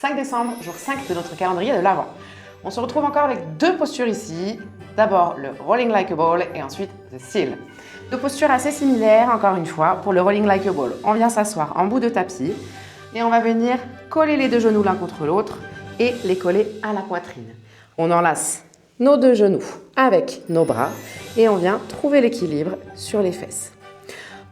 5 décembre, jour 5 de notre calendrier de l'Avent. On se retrouve encore avec deux postures ici. D'abord le Rolling Like a Ball et ensuite The Seal. Deux postures assez similaires, encore une fois, pour le Rolling Like a Ball. On vient s'asseoir en bout de tapis et on va venir coller les deux genoux l'un contre l'autre et les coller à la poitrine. On enlace nos deux genoux avec nos bras et on vient trouver l'équilibre sur les fesses.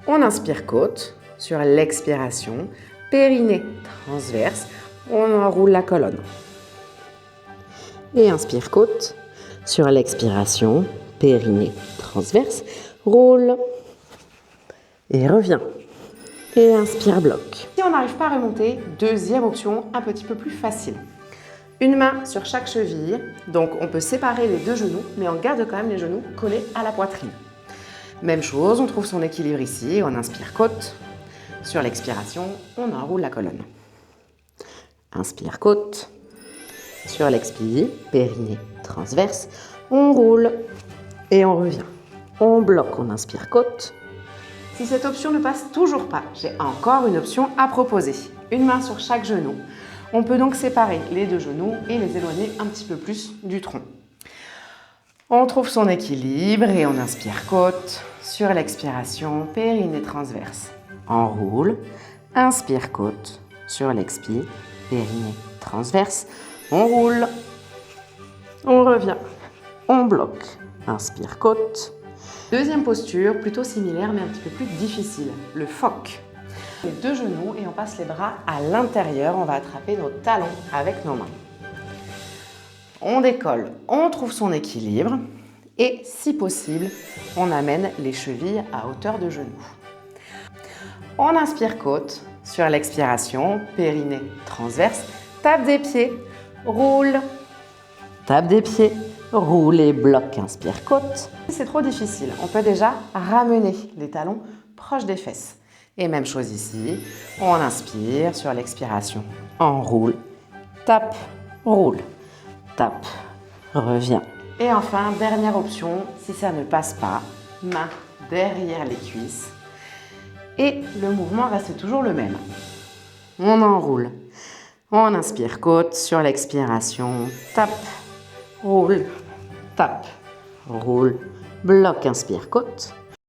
On inspire côte, sur l'expiration, périnée transverse, on enroule la colonne. Et inspire côte, sur l'expiration, périnée transverse, roule et reviens. Et inspire bloc. Si on n'arrive pas à remonter, deuxième option un petit peu plus facile. Une main sur chaque cheville, donc on peut séparer les deux genoux, mais on garde quand même les genoux collés à la poitrine. Même chose, on trouve son équilibre ici, on inspire côte, sur l'expiration, on enroule la colonne. Inspire côte, sur l'expire, périnée transverse, on roule et on revient. On bloque, on inspire côte. Si cette option ne passe toujours pas, j'ai encore une option à proposer. Une main sur chaque genou. On peut donc séparer les deux genoux et les éloigner un petit peu plus du tronc. On trouve son équilibre et on inspire côte, sur l'expiration, périnée transverse. On roule, inspire côte, sur l'expire, périnée transverse. On roule, on revient, on bloque, inspire côte. Deuxième posture, plutôt similaire mais un petit peu plus difficile, le phoque. Les deux genoux et on passe les bras à l'intérieur, on va attraper nos talons avec nos mains. On décolle, on trouve son équilibre et si possible, on amène les chevilles à hauteur de genoux. On inspire côte, sur l'expiration, périnée transverse, tape des pieds, roule, tape des pieds, roule et bloque, inspire côte. Si c'est trop difficile, on peut déjà ramener les talons proches des fesses. Et même chose ici, on inspire, sur l'expiration, on roule, tape, roule, tape, revient. Et enfin, dernière option, si ça ne passe pas, main derrière les cuisses. Et le mouvement reste toujours le même. On enroule. On inspire côte, sur l'expiration, tape, roule, bloc, inspire côte.